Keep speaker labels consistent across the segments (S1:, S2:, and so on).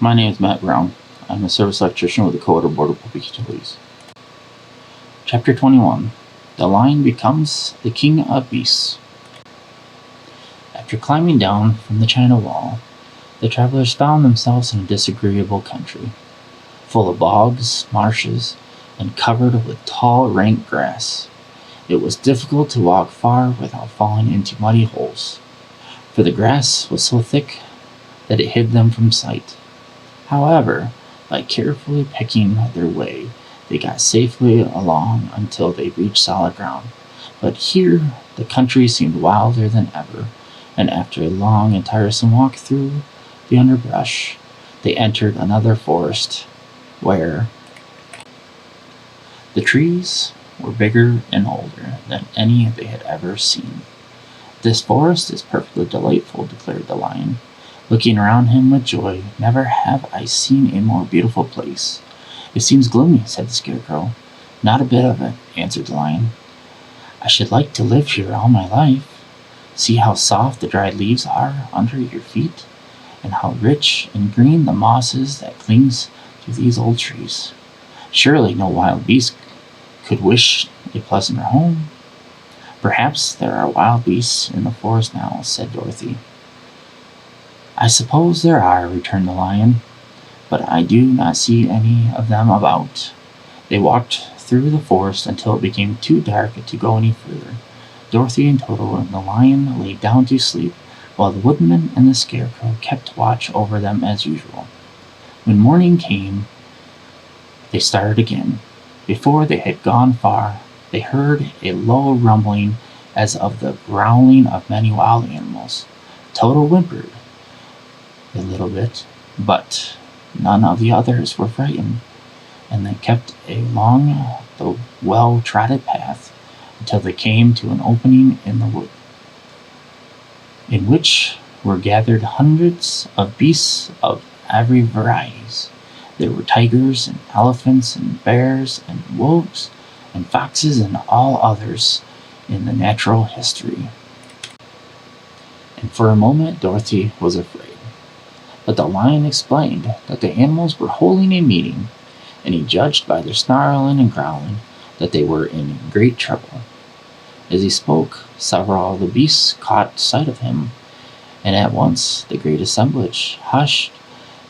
S1: My name is Matt Brown. I'm a service electrician with the Coldwater Board of Public Utilities. Chapter 21. The Lion Becomes the King of Beasts. After climbing down from the China Wall, the travelers found themselves in a disagreeable country, full of bogs, marshes, and covered with tall, rank grass. It was difficult to walk far without falling into muddy holes, for the grass was so thick that it hid them from sight. However, by carefully picking their way, they got safely along until they reached solid ground. But here the country seemed wilder than ever, and after a long and tiresome walk through the underbrush, they entered another forest where the trees were bigger and older than any they had ever seen. "This forest is perfectly delightful," declared the lion, looking around him with joy. "Never have I seen a more beautiful place." "It seems gloomy," said the scarecrow. "Not a bit of it," answered the lion. "I should like to live here all my life. See how soft the dried leaves are under your feet, and how rich and green the moss is that clings to these old trees. Surely no wild beast could wish a pleasanter home." "Perhaps there are wild beasts in the forest now," said Dorothy. "I suppose there are," returned the lion, "but I do not see any of them about." They walked through the forest until it became too dark to go any further. Dorothy and Toto and the lion lay down to sleep, while the woodman and the scarecrow kept watch over them as usual. When morning came, they started again. Before they had gone far, they heard a low rumbling as of the growling of many wild animals. Toto whimpered a little bit, but none of the others were frightened, and they kept along the well-trodden path until they came to an opening in the wood, in which were gathered hundreds of beasts of every variety. There were tigers and elephants and bears and wolves and foxes and all others in the natural history. And for a moment Dorothy was afraid. But the lion explained that the animals were holding a meeting, and he judged by their snarling and growling that they were in great trouble. As he spoke, several of the beasts caught sight of him, and at once the great assemblage hushed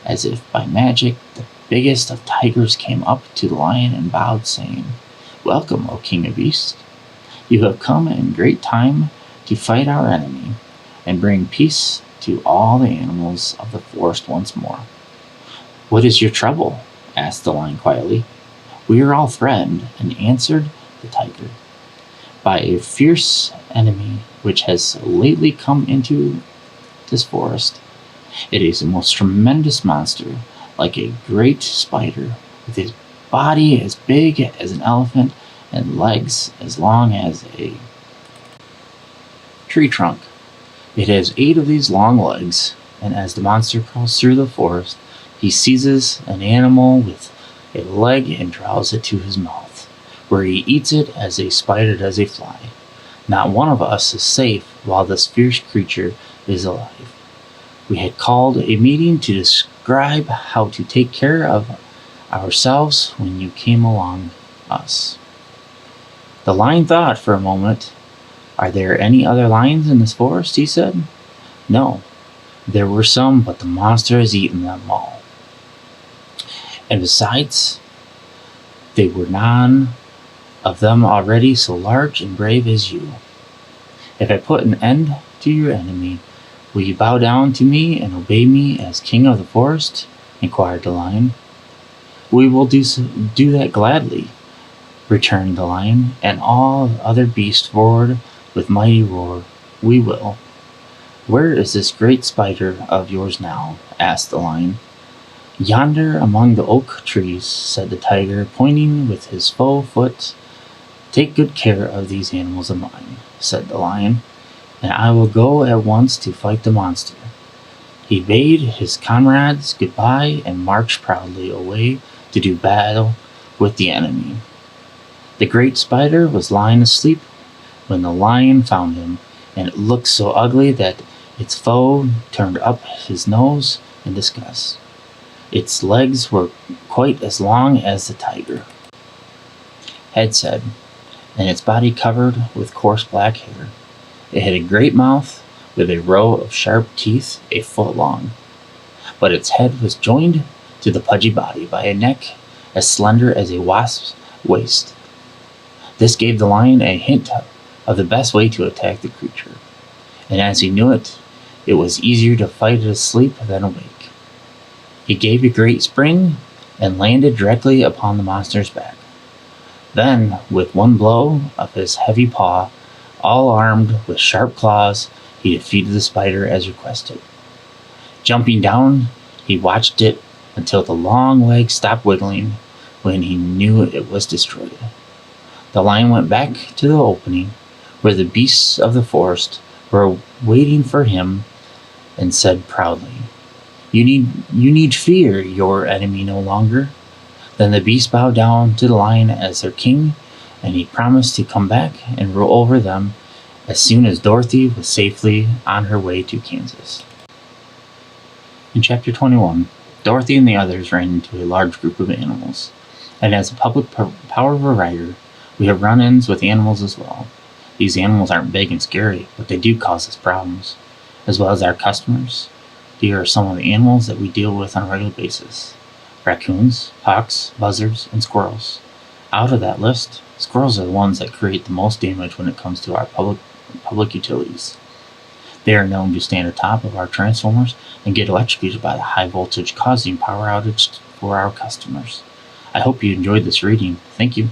S1: as if by magic. The biggest of tigers came up to the lion and bowed, saying, "Welcome, O King of Beasts. You have come in great time to fight our enemy and bring peace to all the animals of the forest once more." "What is your trouble?" asked the lion quietly. "We are all threatened," and answered the tiger, "by a fierce enemy which has lately come into this forest. It is a most tremendous monster, like a great spider, with a body as big as an elephant and legs as long as a tree trunk. It has 8 of these long legs, and as the monster crawls through the forest, he seizes an animal with a leg and draws it to his mouth, where he eats it as a spider does a fly. Not one of us is safe while this fierce creature is alive. We had called a meeting to describe how to take care of ourselves when you came along us." The lion thought for a moment. "Are there any other lions in this forest?" he said. "No, there were some, but the monster has eaten them all. And besides, there were none of them already so large and brave as you. If I put an end to your enemy, will you bow down to me and obey me as king of the forest?" inquired the lion. "We will do that gladly," returned the lion, and all the other beasts roared with mighty roar. "We will." "Where is this great spider of yours now?" asked the lion. "Yonder among the oak trees," said the tiger, pointing with his foot. "Take good care of these animals of mine," said the lion, "and I will go at once to fight the monster." He bade his comrades goodbye and marched proudly away to do battle with the enemy. The great spider was lying asleep when the lion found him, and it looked so ugly that its foe turned up his nose in disgust. Its legs were quite as long as the tiger, Head said, and its body covered with coarse black hair. It had a great mouth with a row of sharp teeth a foot long, but its head was joined to the pudgy body by a neck as slender as a wasp's waist. This gave the lion a hint of the best way to attack the creature, and as he knew it, it was easier to fight it asleep than awake. He gave a great spring and landed directly upon the monster's back. Then, with one blow of his heavy paw, all armed with sharp claws, he defeated the spider as requested. Jumping down, he watched it until the long legs stopped wiggling, when he knew it was destroyed. The lion went back to the opening where the beasts of the forest were waiting for him and said proudly, You need fear your enemy no longer." Then the beasts bowed down to the lion as their king, and he promised to come back and rule over them as soon as Dorothy was safely on her way to Kansas. In Chapter 21, Dorothy and the others ran into a large group of animals, and as a public power rider, we have run-ins with animals as well. These animals aren't big and scary, but they do cause us problems, as well as our customers. Here are some of the animals that we deal with on a regular basis: raccoons, hawks, buzzards, and squirrels. Out of that list, squirrels are the ones that create the most damage when it comes to our public utilities. They are known to stand atop of our transformers and get electrocuted by the high voltage, causing power outage for our customers. I hope you enjoyed this reading. Thank you.